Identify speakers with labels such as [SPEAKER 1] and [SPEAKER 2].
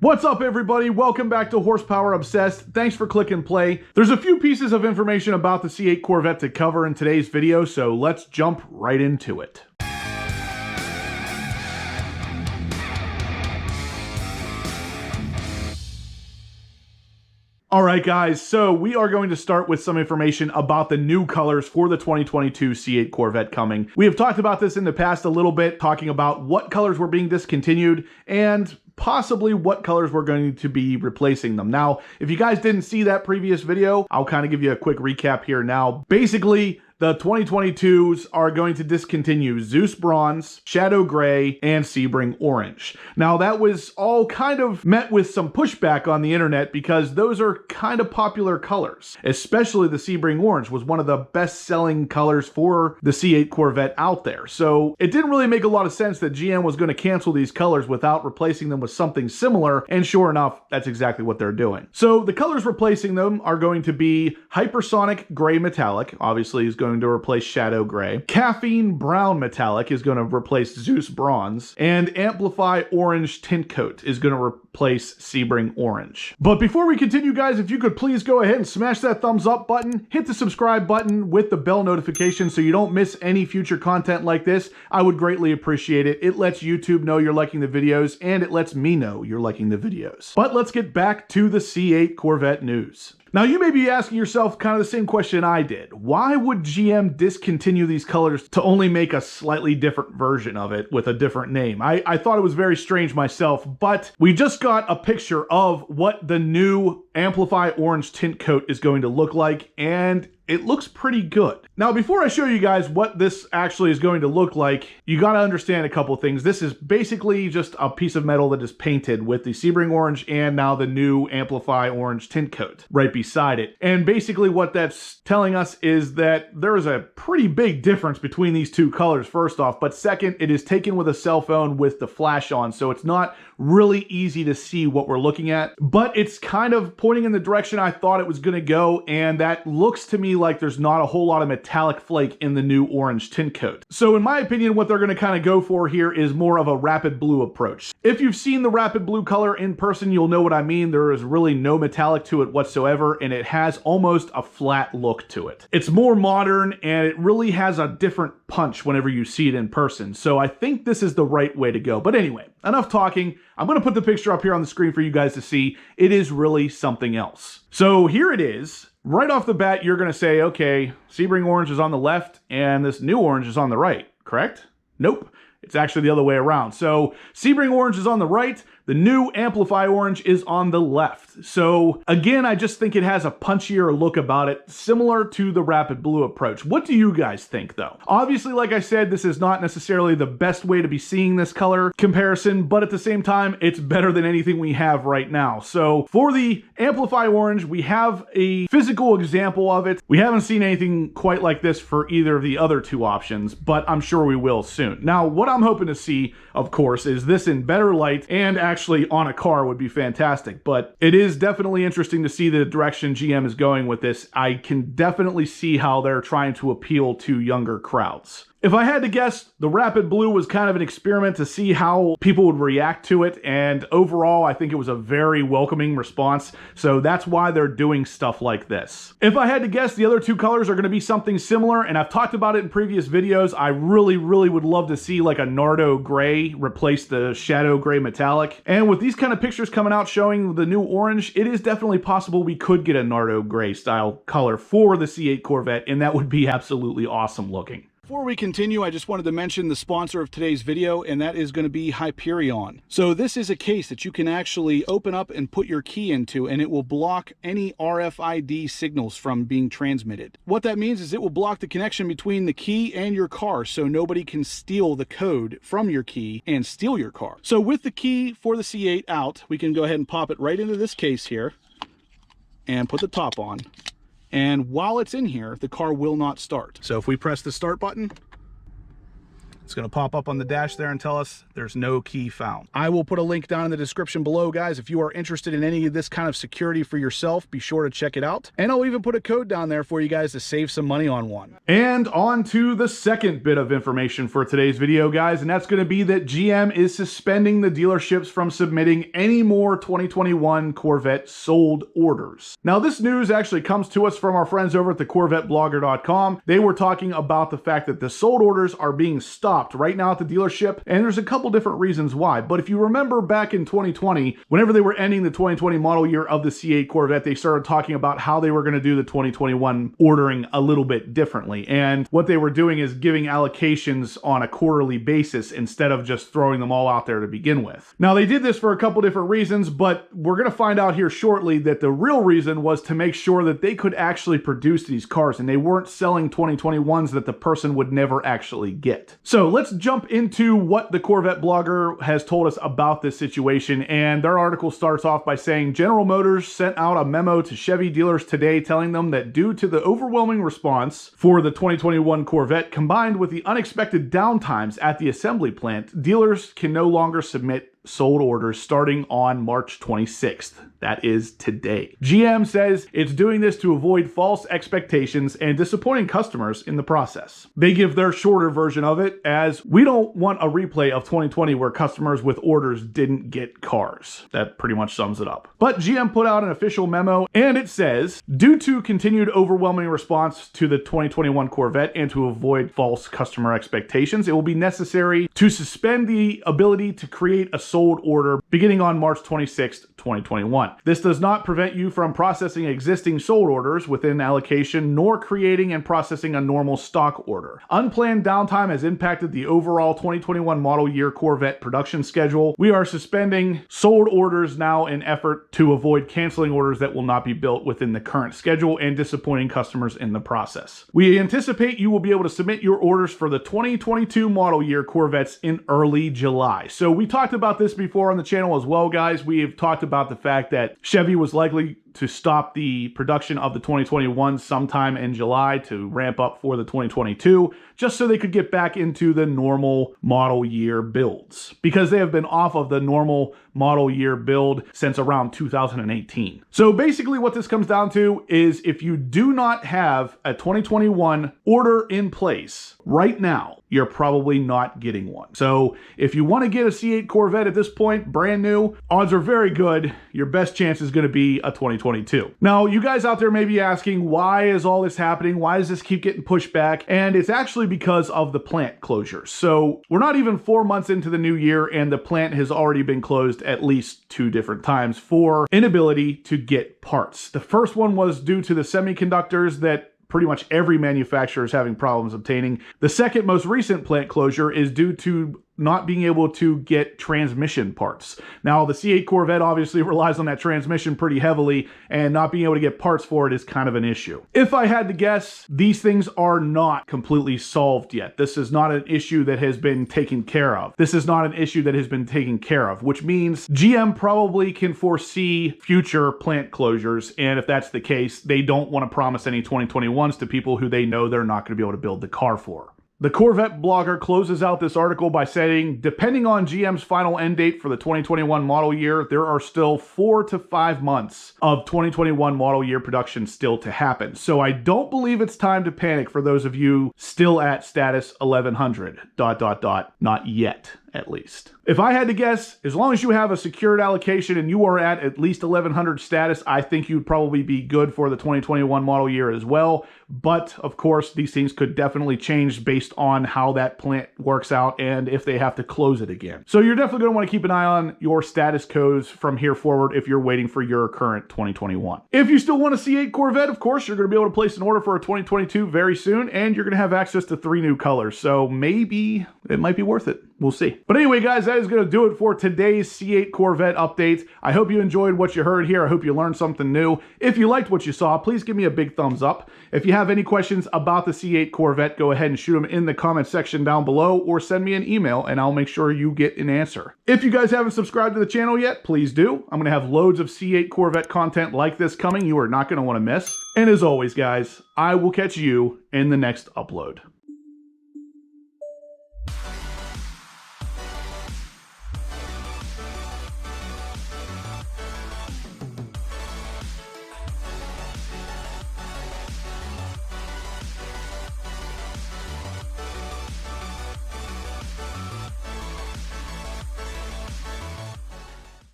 [SPEAKER 1] What's up, everybody? Welcome back to Horsepower Obsessed. Thanks for clicking play. There's a few pieces of information about the C8 Corvette to cover in today's video, so let's jump right into it. Alright guys, so we are going to start with some information about the new colors for the 2022 C8 Corvette coming. We have talked about this in the past a little bit, talking about what colors were being discontinued and possibly what colors were going to be replacing them. Now, if you guys didn't see that previous video, I'll kind of give you a quick recap here now. Basically, the 2022s are going to discontinue Zeus Bronze, Shadow Gray, and Sebring Orange. Now, that was all kind of met with some pushback on the internet because those are kind of popular colors. Especially the Sebring Orange was one of the best-selling colors for the C8 Corvette out there. So it didn't really make a lot of sense that GM was going to cancel these colors without replacing them with something similar, and sure enough, that's exactly what they're doing. So the colors replacing them are going to be Hypersonic Gray Metallic, obviously is going to replace Shadow Gray. Caffeine Brown Metallic is going to replace Zeus Bronze. And Amplify Orange Tint Coat is going to replace Sebring Orange. But before we continue, guys, if you could please go ahead and smash that thumbs up button, hit the subscribe button with the bell notification so you don't miss any future content like this. I would greatly appreciate it. It lets YouTube know you're liking the videos, and it lets me know you're liking the videos. But let's get back to the C8 Corvette news. Now, you may be asking yourself kind of the same question I did. Why would GM discontinue these colors to only make a slightly different version of it with a different name? I thought it was very strange myself, but we just got a picture of what the new Amplify Orange Tint Coat is going to look like, and it looks pretty good. Now, before I show you guys what this actually is going to look like, you got to understand a couple things. This is basically just a piece of metal that is painted with the Sebring Orange and now the new Amplify Orange Tint Coat right beside it. And basically what that's telling us is that there is a pretty big difference between these two colors, first off, but second, it is taken with a cell phone with the flash on, so it's not really easy to see what we're looking at, but it's kind of pointing in the direction I thought it was going to go, and that looks to me like there's not a whole lot of metallic flake in the new orange tint coat. So in my opinion, what they're going to kind of go for here is more of a rapid blue approach. If you've seen the rapid blue color in person, you'll know what I mean. There is really no metallic to it whatsoever, and it has almost a flat look to it. It's more modern, and it really has a different punch whenever you see it in person. So I think this is the right way to go. But anyway, enough talking. I'm going to put the picture up here on the screen for you guys to see. It is really something else. So here it is. Right off the bat, you're going to say, okay, Sebring Orange is on the left and this new orange is on the right, correct? Nope. It's actually the other way around. So Sebring Orange is on the right, the new Amplify Orange is on the left. So again, I just think it has a punchier look about it, similar to the Rapid Blue approach. What do you guys think though? Obviously, like I said, this is not necessarily the best way to be seeing this color comparison, but at the same time, it's better than anything we have right now. So for the Amplify Orange, we have a physical example of it. We haven't seen anything quite like this for either of the other two options, but I'm sure we will soon. Now, what I'm hoping to see, of course, is this in better light, and actually on a car would be fantastic, but it is definitely interesting to see the direction GM is going with this. I can definitely see how they're trying to appeal to younger crowds. If I had to guess, the Rapid Blue was kind of an experiment to see how people would react to it, and overall, I think it was a very welcoming response, so that's why they're doing stuff like this. If I had to guess, the other two colors are going to be something similar, and I've talked about it in previous videos. I really would love to see like a Nardo Gray replace the Shadow Gray Metallic, and with these kind of pictures coming out showing the new orange, it is definitely possible we could get a Nardo Gray style color for the C8 Corvette, and that would be absolutely awesome looking. Before we continue, I just wanted to mention the sponsor of today's video, and that is going to be Hyperion. So this is a case that you can actually open up and put your key into, and it will block any RFID signals from being transmitted. What that means is it will block the connection between the key and your car, so nobody can steal the code from your key and steal your car. So with the key for the C8 out, we can go ahead and pop it right into this case here and put the top on. And while it's in here, the car will not start. So if we press the start button, It's going to pop up on the dash there and tell us there's no key found. I will put a link down in the description below, guys. If you are interested in any of this kind of security for yourself, be sure to check it out. And I'll even put a code down there for you guys to save some money on one. And on to the second bit of information for today's video, guys, and that's going to be that GM is suspending the dealerships from submitting any more 2021 Corvette sold orders. Now, this news actually comes to us from our friends over at the CorvetteBlogger.com. They were talking about the fact that the sold orders are being stopped right now at the dealership, and there's a couple different reasons why. But if you remember back in 2020, whenever they were ending the 2020 model year of the C8 Corvette, they started talking about how they were going to do the 2021 ordering a little bit differently. And what they were doing is giving allocations on a quarterly basis instead of just throwing them all out there to begin with. Now, they did this for a couple different reasons, but we're going to find out here shortly that the real reason was to make sure that they could actually produce these cars and they weren't selling 2021s that the person would never actually get. So let's jump into what the Corvette blogger has told us about this situation. And their article starts off by saying General Motors sent out a memo to Chevy dealers today telling them that due to the overwhelming response for the 2021 Corvette combined with the unexpected downtimes at the assembly plant, dealers can no longer submit sold orders starting on March 26th. That is today. GM says it's doing this to avoid false expectations and disappointing customers in the process. They give their shorter version of it as, we don't want a replay of 2020 where customers with orders didn't get cars. That pretty much sums it up. But GM put out an official memo and it says, due to continued overwhelming response to the 2021 Corvette and to avoid false customer expectations, it will be necessary to suspend the ability to create a sold order beginning on March 26th, 2021. This does not prevent you from processing existing sold orders within allocation, nor creating and processing a normal stock order. Unplanned downtime has impacted the overall 2021 model year Corvette production schedule. We are suspending sold orders now in effort to avoid canceling orders that will not be built within the current schedule and disappointing customers in the process. We anticipate you will be able to submit your orders for the 2022 model year Corvettes in early July. So we talked about this before on the channel as well, guys. We have talked about the fact that Chevy was likely to stop the production of the 2021 sometime in July to ramp up for the 2022, just so they could get back into the normal model year builds, because they have been off of the normal model year build since around 2018. So basically what this comes down to is if you do not have a 2021 order in place right now, you're probably not getting one. So if you want to get a C8 Corvette at this point, brand new, odds are very good your best chance is going to be a 2022. Now, you guys out there may be asking, why is all this happening? Why does this keep getting pushed back? And it's actually because of the plant closures. So we're not even 4 months into the new year and the plant has already been closed at least 2 different times for inability to get parts. The first one was due to the semiconductors that pretty much every manufacturer is having problems obtaining. The second most recent plant closure is due to not being able to get transmission parts. Now, the C8 Corvette obviously relies on that transmission pretty heavily, and not being able to get parts for it is kind of an issue. If I had to guess, these things are not completely solved yet. This is not an issue that has been taken care of. This is not an issue that has been taken care of, which means GM probably can foresee future plant closures, and if that's the case, they don't want to promise any 2021s to people who they know they're not going to be able to build the car for. The Corvette blogger closes out this article by saying, depending on GM's final end date for the 2021 model year, there are still 4 to 5 months of 2021 model year production still to happen. So I don't believe it's time to panic for those of you still at status 1100, ... not yet. At least. If I had to guess, as long as you have a secured allocation and you are at least 1100 status, I think you'd probably be good for the 2021 model year as well. But of course, these things could definitely change based on how that plant works out and if they have to close it again. So you're definitely going to want to keep an eye on your status codes from here forward if you're waiting for your current 2021. If you still want a C8 Corvette, of course, you're going to be able to place an order for a 2022 very soon, and you're going to have access to 3 new colors. So maybe it might be worth it. We'll see. But anyway, guys, that is going to do it for today's C8 Corvette update. I hope you enjoyed what you heard here. I hope you learned something new. If you liked what you saw, please give me a big thumbs up. If you have any questions about the C8 Corvette, go ahead and shoot them in the comment section down below or send me an email and I'll make sure you get an answer. If you guys haven't subscribed to the channel yet, please do. I'm going to have loads of C8 Corvette content like this coming. You are not going to want to miss. And as always, guys, I will catch you in the next upload.